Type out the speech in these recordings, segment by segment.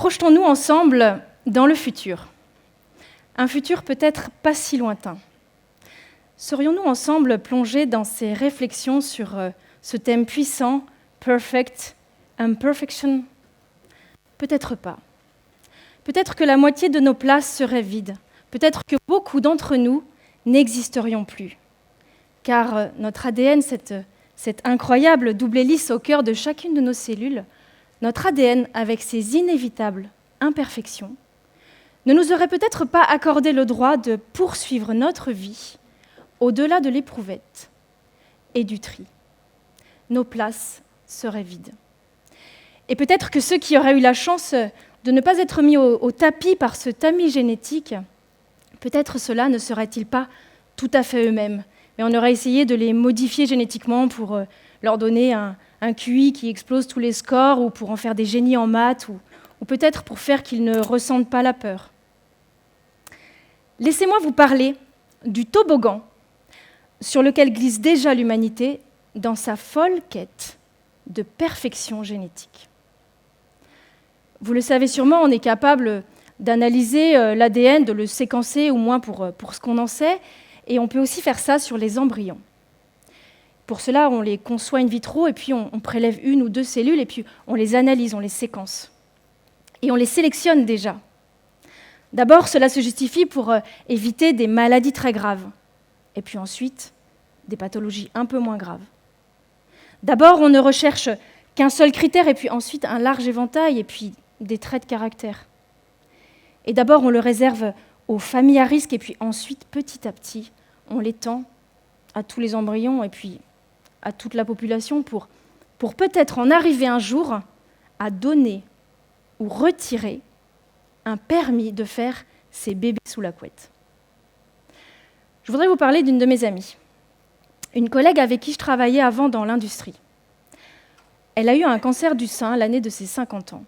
Projetons-nous ensemble dans le futur. Un futur peut-être pas si lointain. Serions-nous ensemble plongés dans ces réflexions sur ce thème puissant, perfect, imperfection? Peut-être pas. Peut-être que la moitié de nos places seraient vides. Peut-être que beaucoup d'entre nous n'existerions plus. Car notre ADN, cette incroyable double hélice au cœur de chacune de nos cellules, notre ADN, avec ses inévitables imperfections, ne nous aurait peut-être pas accordé le droit de poursuivre notre vie au-delà de l'éprouvette et du tri. Nos places seraient vides. Et peut-être que ceux qui auraient eu la chance de ne pas être mis au tapis par ce tamis génétique, peut-être cela ne serait-il pas tout à fait eux-mêmes, mais on aurait essayé de les modifier génétiquement pour leur donner un QI qui explose tous les scores, ou pour en faire des génies en maths, ou peut-être pour faire qu'ils ne ressentent pas la peur. Laissez-moi vous parler du toboggan sur lequel glisse déjà l'humanité dans sa folle quête de perfection génétique. Vous le savez sûrement, on est capable d'analyser l'ADN, de le séquencer, au moins pour ce qu'on en sait, et on peut aussi faire ça sur les embryons. Pour cela, on les conçoit in vitro, et puis on prélève une ou deux cellules, et puis on les analyse, on les séquence. Et on les sélectionne déjà. D'abord, cela se justifie pour éviter des maladies très graves, et puis ensuite, des pathologies un peu moins graves. D'abord, on ne recherche qu'un seul critère, et puis ensuite un large éventail, et puis des traits de caractère. Et d'abord, on le réserve aux familles à risque, et puis ensuite, petit à petit, on l'étend à tous les embryons, et puis à toute la population, pour peut-être en arriver un jour à donner ou retirer un permis de faire ses bébés sous la couette. Je voudrais vous parler d'une de mes amies, une collègue avec qui je travaillais avant dans l'industrie. Elle a eu un cancer du sein l'année de ses 50 ans.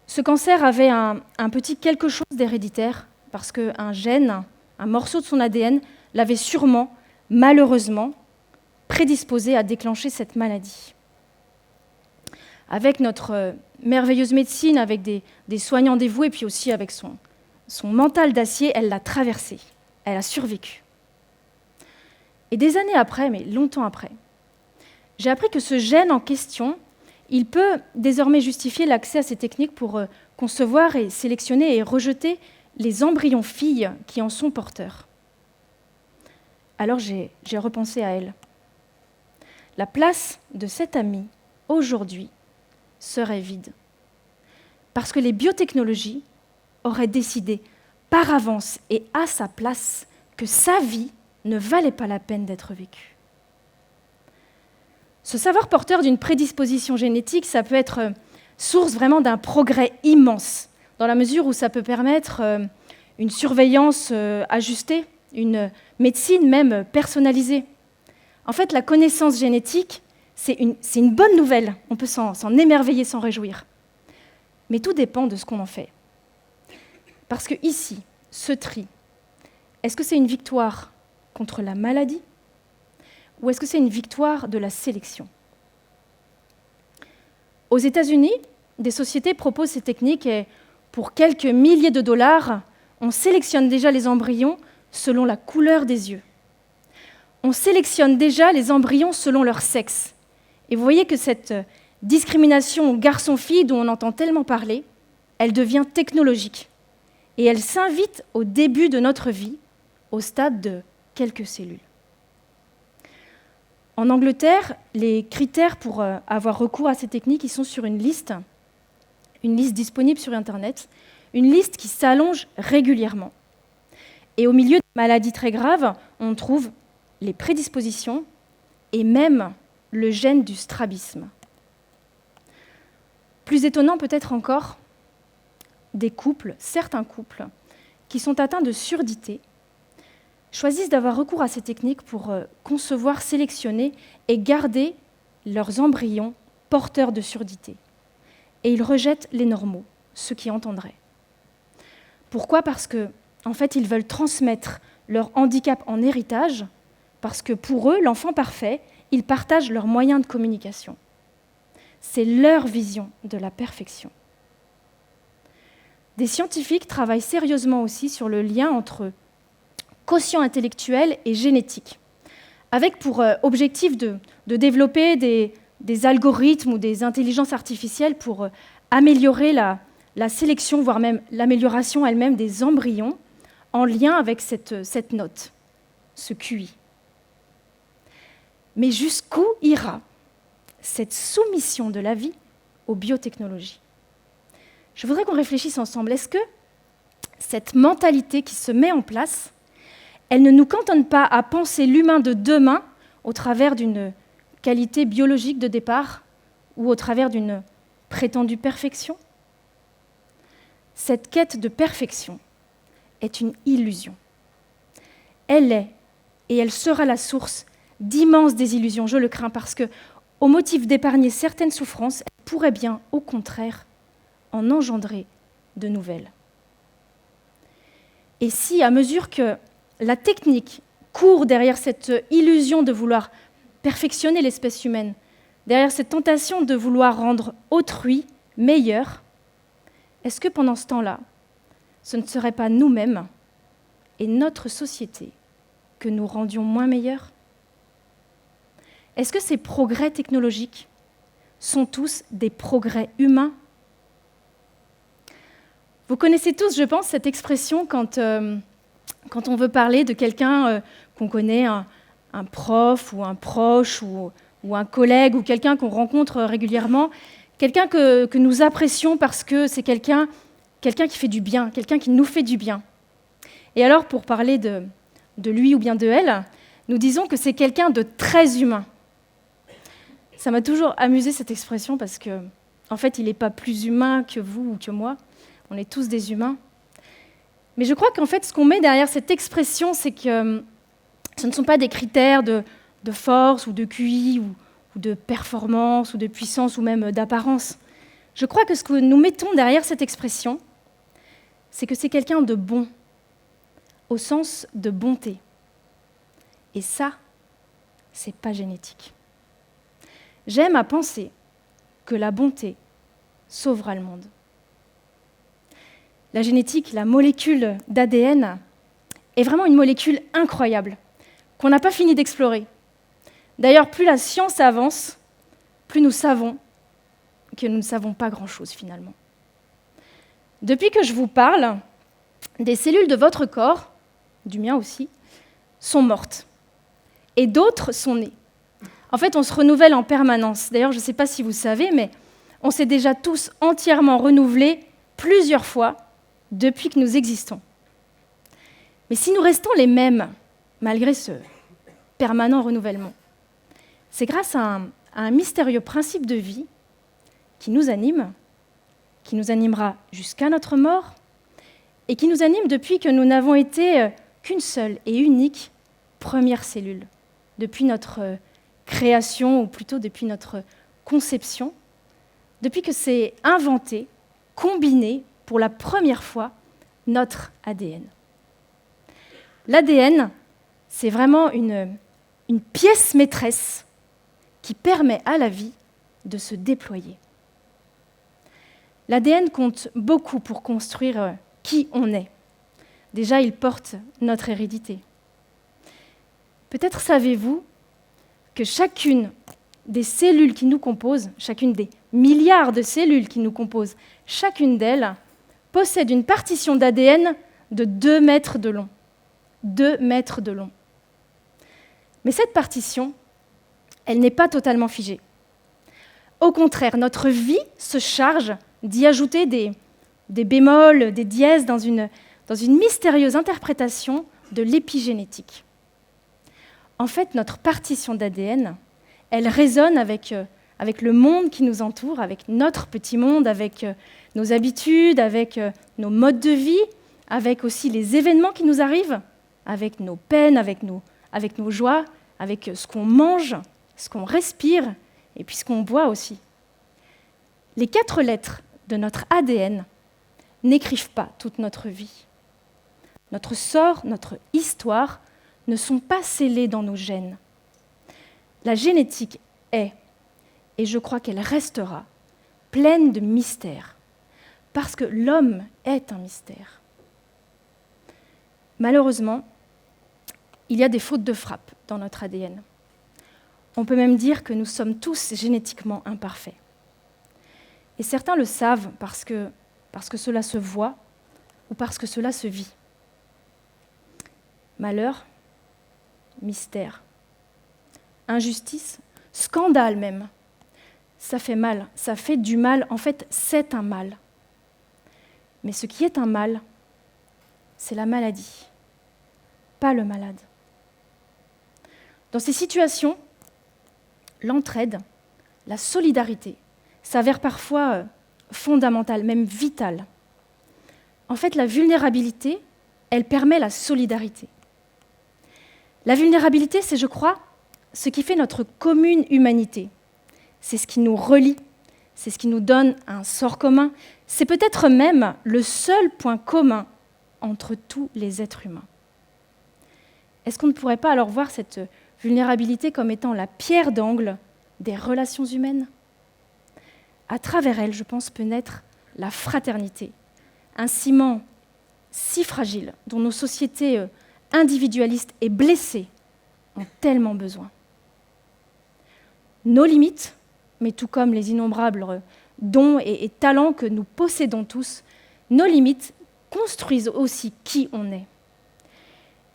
Ce cancer avait un petit quelque chose d'héréditaire, parce qu'un gène, un morceau de son ADN, l'avait sûrement, malheureusement, prédisposée à déclencher cette maladie. Avec notre merveilleuse médecine, avec des soignants dévoués, puis aussi avec son mental d'acier, elle l'a traversé, elle a survécu. Et des années après, mais longtemps après, j'ai appris que ce gène en question, il peut désormais justifier l'accès à ces techniques pour concevoir et sélectionner et rejeter les embryons filles qui en sont porteurs. Alors j'ai repensé à elle. La place de cette amie, aujourd'hui, serait vide. Parce que les biotechnologies auraient décidé par avance et à sa place que sa vie ne valait pas la peine d'être vécue. Ce savoir porteur d'une prédisposition génétique, ça peut être source vraiment d'un progrès immense, dans la mesure où ça peut permettre une surveillance ajustée, une médecine même personnalisée. En fait, la connaissance génétique, c'est une bonne nouvelle. On peut s'en émerveiller, s'en réjouir. Mais tout dépend de ce qu'on en fait. Parce que ici, ce tri, est-ce que c'est une victoire contre la maladie ou est-ce que c'est une victoire de la sélection? Aux États-Unis, des sociétés proposent ces techniques et pour quelques milliers de dollars, on sélectionne déjà les embryons selon la couleur des yeux. On sélectionne déjà les embryons selon leur sexe. Et vous voyez que cette discrimination garçon-fille dont on entend tellement parler, elle devient technologique. Et elle s'invite au début de notre vie, au stade de quelques cellules. En Angleterre, les critères pour avoir recours à ces techniques, ils sont sur une liste disponible sur Internet, une liste qui s'allonge régulièrement. Et au milieu de maladies très graves, on trouve les prédispositions et même le gène du strabisme. Plus étonnant peut-être encore, certains couples, qui sont atteints de surdité, choisissent d'avoir recours à ces techniques pour concevoir, sélectionner et garder leurs embryons porteurs de surdité. Et ils rejettent les normaux, ceux qui entendraient. Pourquoi ? Parce qu'en fait, ils veulent transmettre leur handicap en héritage, parce que pour eux, l'enfant parfait, ils partagent leurs moyens de communication. C'est leur vision de la perfection. des scientifiques travaillent sérieusement aussi sur le lien entre quotient intellectuel et génétique, avec pour objectif de développer des algorithmes ou des intelligences artificielles pour améliorer la sélection, voire même l'amélioration elle-même des embryons en lien avec cette note, ce QI. Mais jusqu'où ira cette soumission de la vie aux biotechnologies? Je voudrais qu'on réfléchisse ensemble. Est-ce que cette mentalité qui se met en place, elle ne nous cantonne pas à penser l'humain de demain au travers d'une qualité biologique de départ ou au travers d'une prétendue perfection? Cette quête de perfection est une illusion. Elle est et elle sera la source d'immenses désillusions, je le crains, parce que, au motif d'épargner certaines souffrances, elle pourrait bien, au contraire, en engendrer de nouvelles. Et si, à mesure que la technique court derrière cette illusion de vouloir perfectionner l'espèce humaine, derrière cette tentation de vouloir rendre autrui meilleur, est-ce que pendant ce temps-là, ce ne serait pas nous-mêmes et notre société que nous rendions moins meilleurs? Est-ce que ces progrès technologiques sont tous des progrès humains? Vous connaissez tous, je pense, cette expression quand on veut parler de quelqu'un qu'on connaît, un prof ou un proche ou un collègue ou quelqu'un qu'on rencontre régulièrement, quelqu'un que nous apprécions parce que c'est quelqu'un qui fait du bien, quelqu'un qui nous fait du bien. Et alors, pour parler de lui ou bien de elle, nous disons que c'est quelqu'un de très humain. Ça m'a toujours amusé cette expression parce que, en fait, il n'est pas plus humain que vous ou que moi. On est tous des humains. Mais je crois qu'en fait, ce qu'on met derrière cette expression, c'est que ce ne sont pas des critères de force ou de QI ou de performance ou de puissance ou même d'apparence. Je crois que ce que nous mettons derrière cette expression, c'est que c'est quelqu'un de bon, au sens de bonté. Et ça, c'est pas génétique. J'aime à penser que la bonté sauvera le monde. La génétique, la molécule d'ADN, est vraiment une molécule incroyable, qu'on n'a pas fini d'explorer. D'ailleurs, plus la science avance, plus nous savons que nous ne savons pas grand-chose finalement. Depuis que je vous parle, des cellules de votre corps, du mien aussi, sont mortes. Et d'autres sont nées. En fait, on se renouvelle en permanence. D'ailleurs, je ne sais pas si vous savez, mais on s'est déjà tous entièrement renouvelés plusieurs fois depuis que nous existons. Mais si nous restons les mêmes, malgré ce permanent renouvellement, c'est grâce à un mystérieux principe de vie qui nous anime, qui nous animera jusqu'à notre mort, et qui nous anime depuis que nous n'avons été qu'une seule et unique première cellule, depuis notre création, ou plutôt depuis notre conception, depuis que c'est inventé, combiné, pour la première fois, notre ADN. L'ADN, c'est vraiment une pièce maîtresse qui permet à la vie de se déployer. L'ADN compte beaucoup pour construire qui on est. Déjà, il porte notre hérédité. Peut-être savez-vous que chacune des cellules qui nous composent, chacune des milliards de cellules qui nous composent, chacune d'elles possède une partition d'ADN de 2 mètres de long. 2 mètres de long. Mais cette partition, elle n'est pas totalement figée. Au contraire, notre vie se charge d'y ajouter des bémols, des dièses dans une mystérieuse interprétation de l'épigénétique. En fait, notre partition d'ADN, elle résonne avec le monde qui nous entoure, avec notre petit monde, avec nos habitudes, avec nos modes de vie, avec aussi les événements qui nous arrivent, avec nos peines, avec nos joies, avec ce qu'on mange, ce qu'on respire, et puis ce qu'on boit aussi. Les 4 lettres de notre ADN n'écrivent pas toute notre vie. Notre sort, notre histoire ne sont pas scellés dans nos gènes. La génétique est, et je crois qu'elle restera, pleine de mystères, parce que l'homme est un mystère. Malheureusement, il y a des fautes de frappe dans notre ADN. On peut même dire que nous sommes tous génétiquement imparfaits. Et certains le savent parce que cela se voit ou parce que cela se vit. Malheur, mystère, injustice, scandale même. Ça fait mal, ça fait du mal. En fait, c'est un mal. Mais ce qui est un mal, c'est la maladie, pas le malade. Dans ces situations, l'entraide, la solidarité, s'avère parfois fondamentale, même vitale. En fait, la vulnérabilité, elle permet la solidarité. La vulnérabilité, c'est, je crois, ce qui fait notre commune humanité. C'est ce qui nous relie, c'est ce qui nous donne un sort commun. C'est peut-être même le seul point commun entre tous les êtres humains. Est-ce qu'on ne pourrait pas alors voir cette vulnérabilité comme étant la pierre d'angle des relations humaines ? À travers elle, je pense, peut naître la fraternité, un ciment si fragile dont nos sociétés individualistes et blessées ont tellement besoin. Nos limites, mais tout comme les innombrables dons et talents que nous possédons tous, nos limites construisent aussi qui on est.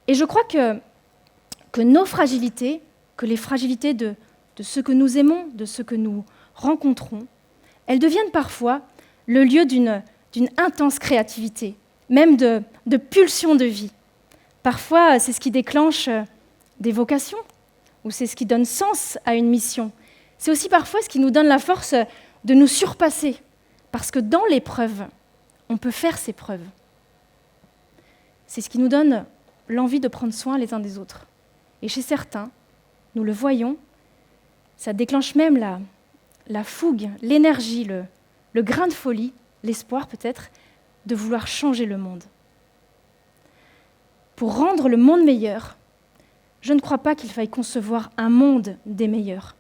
Et je crois que nos fragilités, que les fragilités de ceux que nous aimons, de ceux que nous rencontrons, elles deviennent parfois le lieu d'une intense créativité, même de pulsions de vie. Parfois, c'est ce qui déclenche des vocations, ou c'est ce qui donne sens à une mission. C'est aussi parfois ce qui nous donne la force de nous surpasser, parce que dans l'épreuve, on peut faire ses preuves. C'est ce qui nous donne l'envie de prendre soin les uns des autres. Et chez certains, nous le voyons, ça déclenche même la fougue, l'énergie, le grain de folie, l'espoir peut-être, de vouloir changer le monde. Pour rendre le monde meilleur, je ne crois pas qu'il faille concevoir un monde des meilleurs.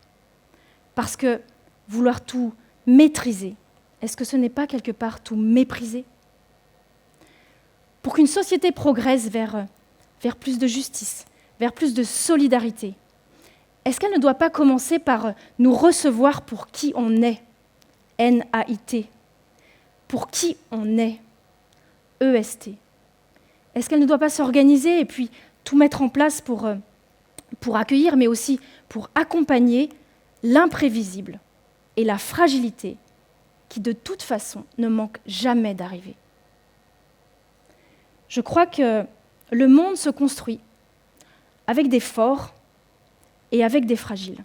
Parce que vouloir tout maîtriser, est-ce que ce n'est pas quelque part tout mépriser ? Pour qu'une société progresse vers plus de justice, vers plus de solidarité, est-ce qu'elle ne doit pas commencer par nous recevoir pour qui on est ? N-A-I-T. Pour qui on est ? E-S-T. Est-ce qu'elle ne doit pas s'organiser et puis tout mettre en place pour accueillir, mais aussi pour accompagner l'imprévisible et la fragilité qui, de toute façon, ne manquent jamais d'arriver ? Je crois que le monde se construit avec des forts et avec des fragiles.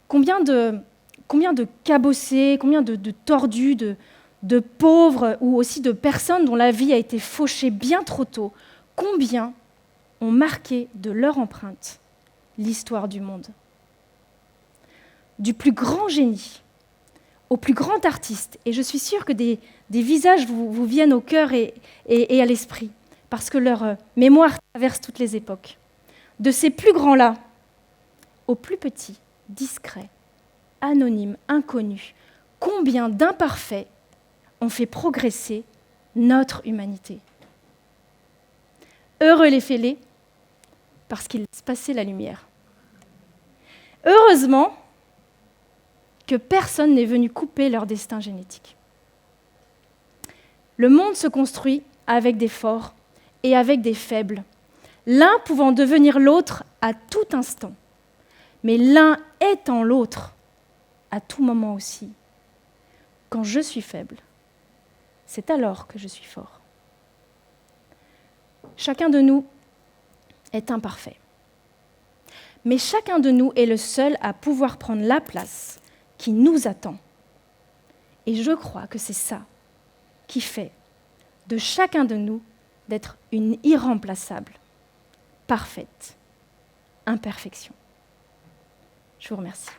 Combien de cabossés, combien de tordus, de pauvres ou aussi de personnes dont la vie a été fauchée bien trop tôt, combien ont marqué de leur empreinte l'histoire du monde ? Du plus grand génie au plus grand artiste, et je suis sûre que des visages vous viennent au cœur et à l'esprit, parce que leur mémoire traverse toutes les époques. De ces plus grands-là aux plus petits, discrets, anonymes, inconnus, combien d'imparfaits ont fait progresser notre humanité. Heureux les fêlés, parce qu'ils laissent passer la lumière. Heureusement que personne n'est venu couper leur destin génétique. Le monde se construit avec des forts et avec des faibles, l'un pouvant devenir l'autre à tout instant, mais l'un étant l'autre à tout moment aussi. Quand je suis faible, c'est alors que je suis fort. Chacun de nous est imparfait, mais chacun de nous est le seul à pouvoir prendre la place qui nous attend. Et je crois que c'est ça qui fait de chacun de nous d'être une irremplaçable, parfaite imperfection. Je vous remercie.